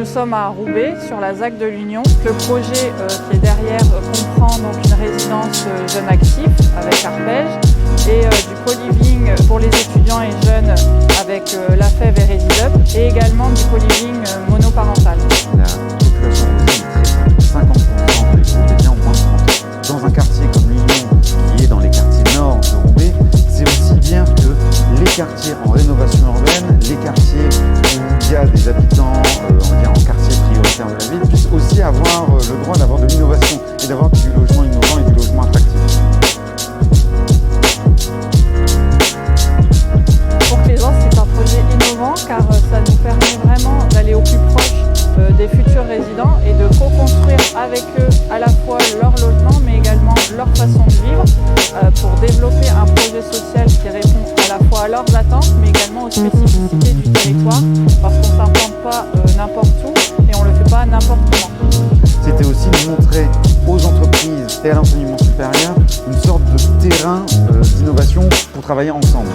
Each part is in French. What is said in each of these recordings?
sommes à Roubaix, sur la ZAC de l'Union. Le projet qui est derrière comprend donc une résidence jeunes actifs avec Arpège et du co-living pour les étudiants et jeunes avec la FEV et Residup et également du co-living monoparental. La population est très 50% des groupes est bien en moins de 30 ans. Dans un quartier comme l'Union, qui est dans les quartiers nord de Roubaix, c'est aussi bien que les quartiers en rénovation urbaine, les quartiers où il y a des habitants on va dire en quartier prioritaire de la ville, puissent aussi avoir le droit d'avoir de l'innovation et d'avoir du logement innovant et du logement attractif. Pour Claisance, c'est un projet innovant car ça nous permet vraiment d'aller au plus proche des futurs résidents et de co-construire avec eux à la fois leur logement mais également leur façon de vivre pour développer un projet social qui répond à la fois à leurs attentes mais également aux spécificités du territoire parce qu'on ne s'implante pas n'importe où et on ne le fait pas n'importe comment. C'était aussi de montrer aux entreprises et à l'enseignement supérieur une sorte de terrain d'innovation pour travailler ensemble.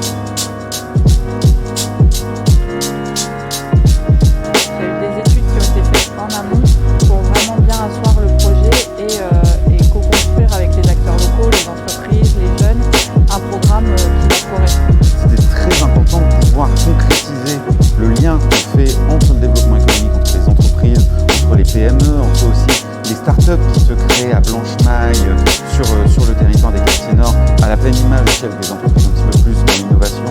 En amont pour vraiment bien asseoir le projet et co-construire avec les acteurs locaux, les entreprises, les jeunes, un programme qui leur correspond. C'était très important de pouvoir concrétiser le lien qu'on fait entre le développement économique, entre les entreprises, entre les PME, entre aussi les startups qui se créent à Blanche-Maille sur le territoire des quartiers nord, à la pleine image aussi avec des entreprises un petit peu plus dans l'innovation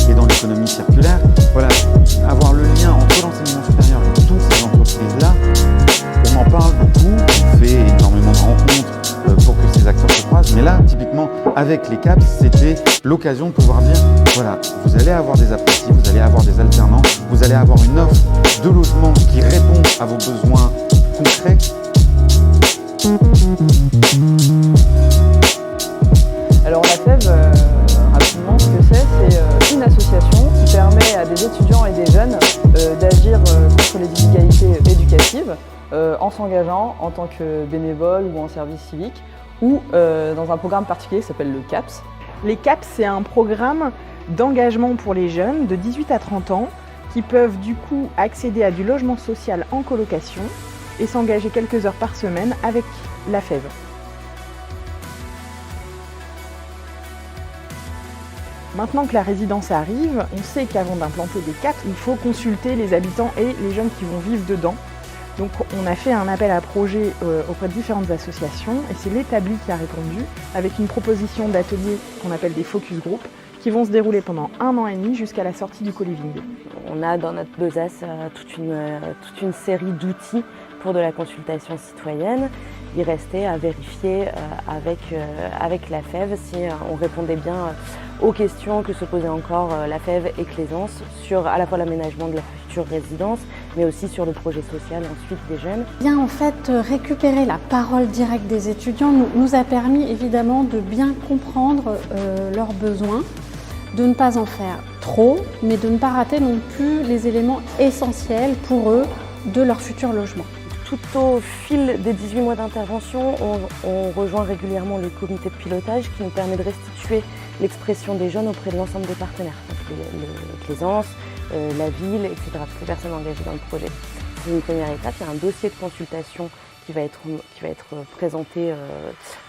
et dans l'économie circulaire. Voilà, avoir le lien entre l'enseignement supérieur et toutes ces entreprises-là, on en parle beaucoup, on fait énormément de rencontres pour que ces acteurs se croisent, mais là, typiquement, avec les CAPS, c'était l'occasion de pouvoir dire, voilà, vous allez avoir des apprentis, vous allez avoir des alternants, vous allez avoir une offre de logement qui répond à vos besoins concrets. Alors la FEV, rapidement, ce que c'est une association qui permet à des étudiants et des jeunes d'agir contre les inégalités éducatives en s'engageant en tant que bénévole ou en service civique ou dans un programme particulier qui s'appelle le CAPS. Les CAPS, c'est un programme d'engagement pour les jeunes de 18 à 30 ans qui peuvent du coup accéder à du logement social en colocation et s'engager quelques heures par semaine avec la FEV. Maintenant que la résidence arrive, on sait qu'avant d'implanter des CAPS, il faut consulter les habitants et les jeunes qui vont vivre dedans. Donc on a fait un appel à projet auprès de différentes associations et c'est l'Établi qui a répondu avec une proposition d'ateliers qu'on appelle des focus group qui vont se dérouler pendant 1 an et demi jusqu'à la sortie du co-living. On a dans notre besace toute une série d'outils pour de la consultation citoyenne. Il restait à vérifier avec la FEV si on répondait bien aux questions que se posaient encore la FEV et Claisance sur à la fois l'aménagement de la future résidence, mais aussi sur le projet social ensuite des jeunes. Bien, en fait, récupérer la parole directe des étudiants nous a permis évidemment de bien comprendre leurs besoins, de ne pas en faire trop, mais de ne pas rater non plus les éléments essentiels pour eux de leur futur logement. Tout au fil des 18 mois d'intervention, on rejoint régulièrement le comité de pilotage qui nous permet de restituer l'expression des jeunes auprès de l'ensemble des partenaires, donc le Claisance, la ville, etc., toutes les personnes engagées dans le projet. C'est une première étape, il y a un dossier de consultation qui va être présenté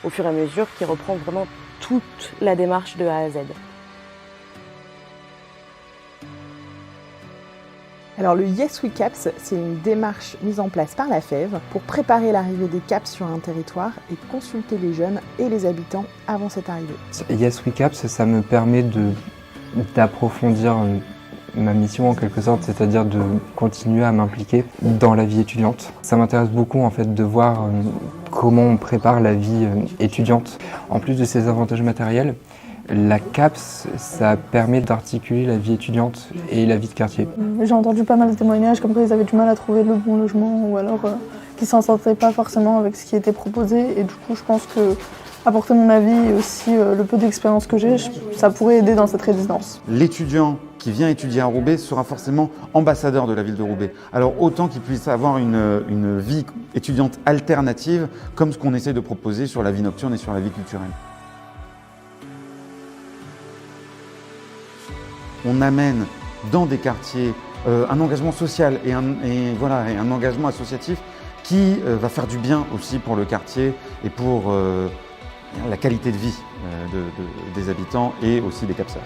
au fur et à mesure, qui reprend vraiment toute la démarche de A à Z. Alors le Yes We CAPS, c'est une démarche mise en place par la FEV pour préparer l'arrivée des CAPS sur un territoire et consulter les jeunes et les habitants avant cette arrivée. Yes We CAPS, ça me permet d'approfondir ma mission en quelque sorte, c'est-à-dire de continuer à m'impliquer dans la vie étudiante. Ça m'intéresse beaucoup en fait de voir comment on prépare la vie étudiante. En plus de ces avantages matériels, la CAPS, ça permet d'articuler la vie étudiante et la vie de quartier. J'ai entendu pas mal de témoignages comme quoi ils avaient du mal à trouver le bon logement ou alors qu'ils s'en sentaient pas forcément avec ce qui était proposé. Et du coup, je pense que apporter mon avis et aussi le peu d'expérience que j'ai, ça pourrait aider dans cette résidence. L'étudiant qui vient étudier à Roubaix sera forcément ambassadeur de la ville de Roubaix. Alors autant qu'il puisse avoir une vie étudiante alternative comme ce qu'on essaie de proposer sur la vie nocturne et sur la vie culturelle. On amène dans des quartiers un engagement social et un engagement associatif qui va faire du bien aussi pour le quartier et pour la qualité de vie des habitants et aussi des capseurs.